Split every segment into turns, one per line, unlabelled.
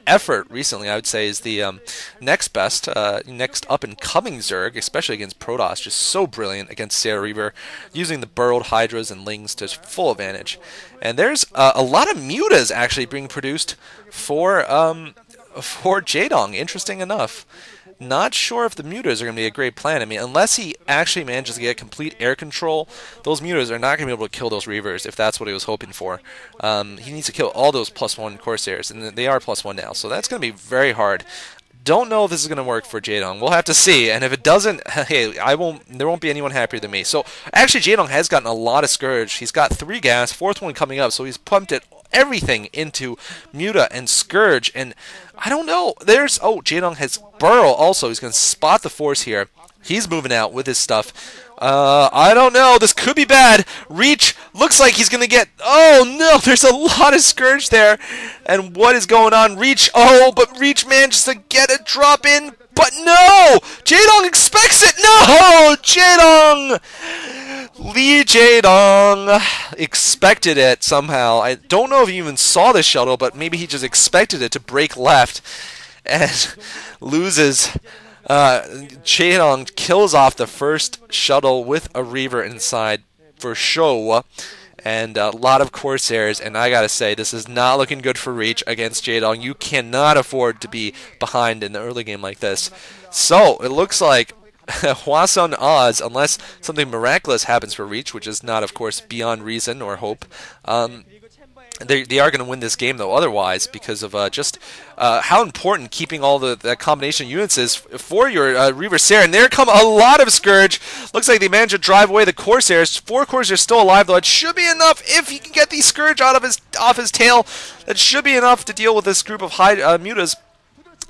effort recently, I would say, is the next best, next up and coming Zerg, especially against Protoss. Just so brilliant against Sarah Reaver, using the burrowed Hydras and Lings to full advantage. And there's a lot of mutas actually being produced for Jaedong. Interesting enough. Not sure if the mutas are going to be a great plan. I mean, unless he actually manages to get complete air control, those mutas are not going to be able to kill those Reavers if that's what he was hoping for. He needs to kill all those +1 Corsairs, and they are +1 now, so that's going to be very hard. Don't know if this is going to work for Jaedong. We'll have to see. And if it doesn't, hey, there won't be anyone happier than me. So actually, Jaedong has gotten a lot of Scourge. He's got 3 gas, 4th one coming up, so he's pumped it everything into Muta and Scourge. And I don't know. Jaedong has Burrow also. He's going to spot the force here. He's moving out with his stuff. I don't know. This could be bad. Reach looks like he's going to get... Oh, no. There's a lot of Scourge there. And what is going on? Reach. Oh, but Reach manages to get a drop in. But no! Jaedong expects it. No! Jaedong! Lee Jaedong expected it somehow. I don't know if he even saw the shuttle, but maybe he just expected it to break left and loses. Jaedong kills off the first shuttle with a Reaver inside for show, and a lot of Corsairs, and I gotta say, this is not looking good for Reach against Jaedong. You cannot afford to be behind in the early game like this. So, it looks like Hwasun Oz, unless something miraculous happens for Reach, which is not, of course, beyond reason or hope, they are going to win this game, though, otherwise, because of just how important keeping all that combination of units is for your Reaver Sarah. And there come a lot of Scourge. Looks like they managed to drive away the Corsairs. 4 Corsairs still alive, though. It should be enough if he can get the Scourge off his tail. That should be enough to deal with this group of mutas.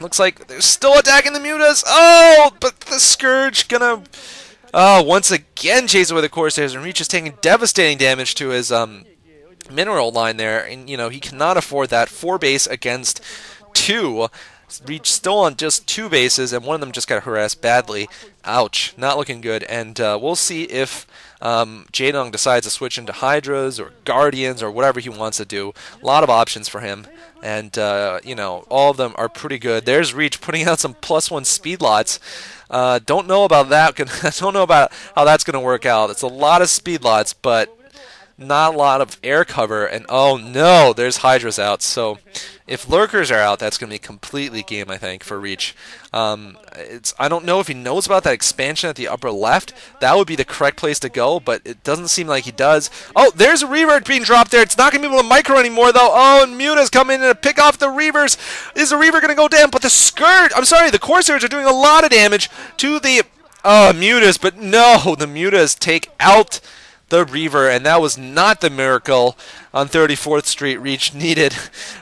Looks like they're still attacking the mutas. Oh, but the Scourge gonna... once again chase away the Corsairs, and Reach is taking devastating damage to his... mineral line there, and he cannot afford that. 4 base against 2. Reach still on just 2 bases, and one of them just got harassed badly. Ouch, not looking good. And we'll see if Jaedong decides to switch into Hydras or Guardians or whatever he wants to do. A lot of options for him, and all of them are pretty good. There's Reach putting out some +1 speed lots. Don't know about that. Don't know about how that's going to work out. It's a lot of speed lots, but not a lot of air cover, and oh no, there's Hydras out. So if Lurkers are out, that's going to be completely game, I think, for Reach. I don't know if he knows about that expansion at the upper left. That would be the correct place to go, but it doesn't seem like he does. Oh, there's a Reaver being dropped there. It's not going to be able to micro anymore, though. Oh, and Muta's coming in to pick off the Reavers. Is the Reaver going to go down? But the Corsairs are doing a lot of damage to the Mutas, but no, the Mutas take out the Reaver, and that was not the miracle on 34th Street Reach needed.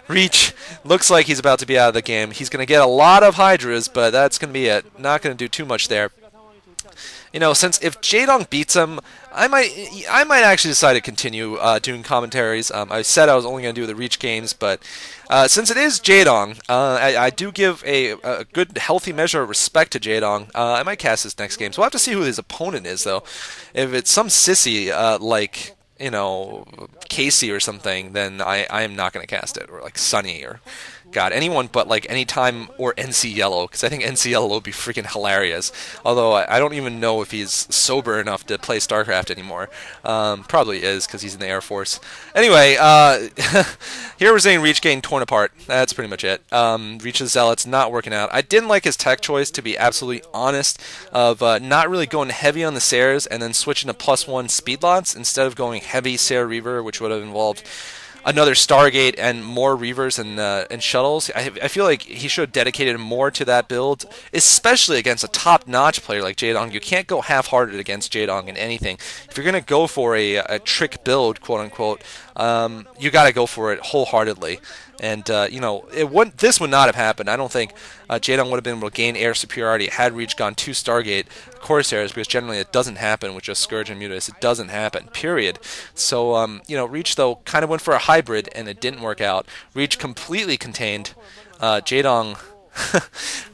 Reach looks like he's about to be out of the game. He's going to get a lot of Hydras, but that's going to be it. Not going to do too much there. Since if Jaedong beats him, I might actually decide to continue doing commentaries. I said I was only going to do the Reach games, but since it is Jaedong, I do give a good, healthy measure of respect to Jaedong. I might cast this next game, so we'll have to see who his opponent is, though. If it's some sissy like Casey or something, then I am not going to cast it, or like Sunny, or God, anyone but like Anytime or NC Yellow, because I think NC Yellow would be freaking hilarious. Although I don't even know if he's sober enough to play StarCraft anymore. Probably is, because he's in the Air Force. Anyway, here we're saying Reach getting torn apart. That's pretty much it. Reach's Zealots not working out. I didn't like his tech choice, to be absolutely honest, of not really going heavy on the Sares and then switching to +1 speed lots instead of going heavy Sarah Reaver, which would have involved another Stargate and more Reavers and shuttles. I feel like he should have dedicated more to that build, especially against a top-notch player like Jaedong. You can't go half-hearted against Jaedong in anything. If you're going to go for a trick build, quote-unquote, you got to go for it wholeheartedly. And, this would not have happened. I don't think Jaedong would have been able to gain air superiority had Reach gone 2 Stargate Corsairs, because generally it doesn't happen with just Scourge and Mutas. It doesn't happen, period. So, Reach, though, kind of went for a hybrid, and it didn't work out. Reach completely contained. Jaedong...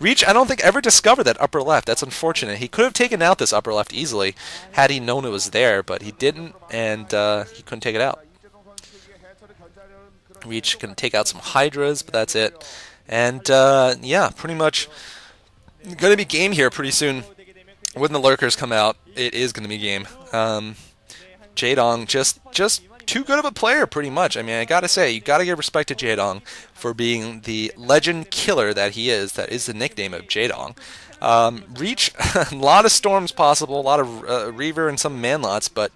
Reach, I don't think, ever discovered that upper left. That's unfortunate. He could have taken out this upper left easily had he known it was there, but he didn't, and he couldn't take it out. Reach can take out some Hydras, but that's it. And yeah, pretty much going to be game here pretty soon. When the lurkers come out, it is going to be game. Jaedong just too good of a player, pretty much. I mean, I gotta say, you gotta give respect to Jaedong for being the legend killer that he is. That is the nickname of Jaedong. Reach, a lot of storms possible, a lot of Reaver and some manlots, but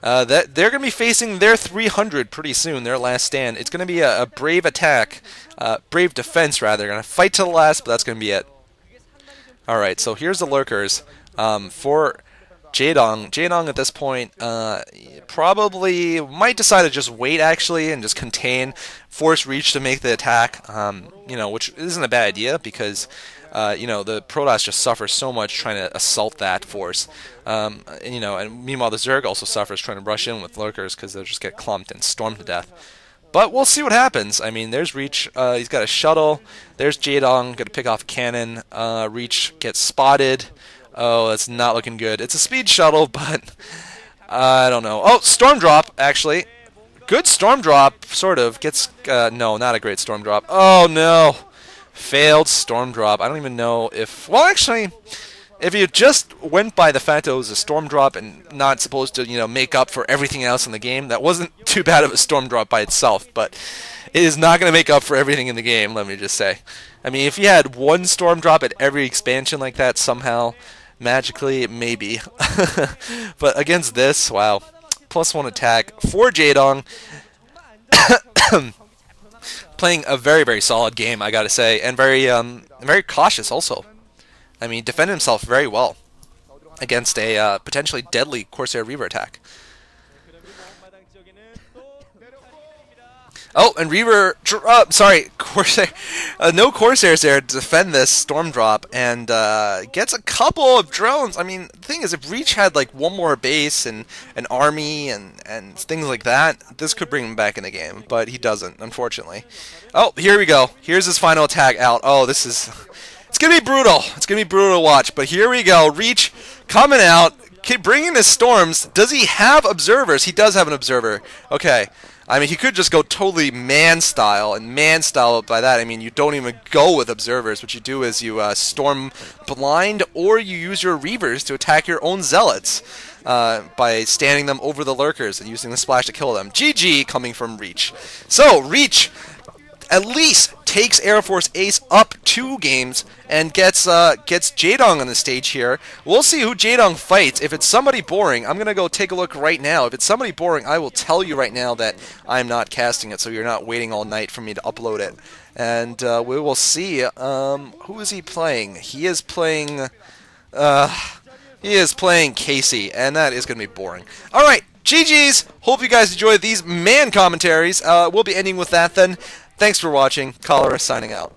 that they're going to be facing their 300 pretty soon, their last stand. It's going to be a brave attack, brave defense rather. They're going to fight to the last, but that's going to be it. All right, so here's the lurkers for Jaedong. Jaedong at this point probably might decide to just wait actually and just contain, force Reach to make the attack. Which isn't a bad idea because the Protoss just suffers so much trying to assault that force. And meanwhile the Zerg also suffers trying to rush in with lurkers because they'll just get clumped and stormed to death. But we'll see what happens. I mean, there's Reach. He's got a shuttle. There's Jaedong. Going to pick off a cannon. Reach gets spotted. Oh, that's not looking good. It's a speed shuttle, but I don't know. Oh, storm drop, actually. Good storm drop, sort of. Gets, no, not a great storm drop. Oh, no. Failed storm drop. I don't even know if... Well, actually, if you just went by the fact that it was a storm drop and not supposed to, make up for everything else in the game, that wasn't too bad of a storm drop by itself, but it is not going to make up for everything in the game, let me just say. I mean, if you had one storm drop at every expansion like that somehow, magically, maybe. But against this, wow. +1 attack for Jaedong. Playing a very, very solid game, I gotta say, and very cautious also. I mean, defended himself very well against a potentially deadly Corsair Reaver attack. Oh, and Reaver, Corsair, no Corsairs there to defend this storm drop, and gets a couple of drones. I mean, the thing is, if Reach had like one more base and an army and things like that, this could bring him back in the game, but he doesn't, unfortunately. Oh, here we go. Here's his final attack out. Oh, this is, it's gonna be brutal. It's gonna be brutal to watch, but here we go. Reach coming out, bringing the storms. Does he have observers? He does have an observer. Okay. I mean, he could just go totally man-style, and man-style, by that I mean you don't even go with observers. What you do is you storm blind, or you use your Reavers to attack your own Zealots by standing them over the lurkers and using the splash to kill them. GG coming from Reach. So, Reach at least takes Air Force Ace up 2 games and gets Jaedong on the stage here. We'll see who Jaedong fights. If it's somebody boring, I'm going to go take a look right now. If it's somebody boring, I will tell you right now that I'm not casting it, so you're not waiting all night for me to upload it. And we will see. Who is he playing? He is playing Casey, and that is going to be boring. All right, GG's. Hope you guys enjoyed these man commentaries. We'll be ending with that then. Thanks for watching. Cholera signing out.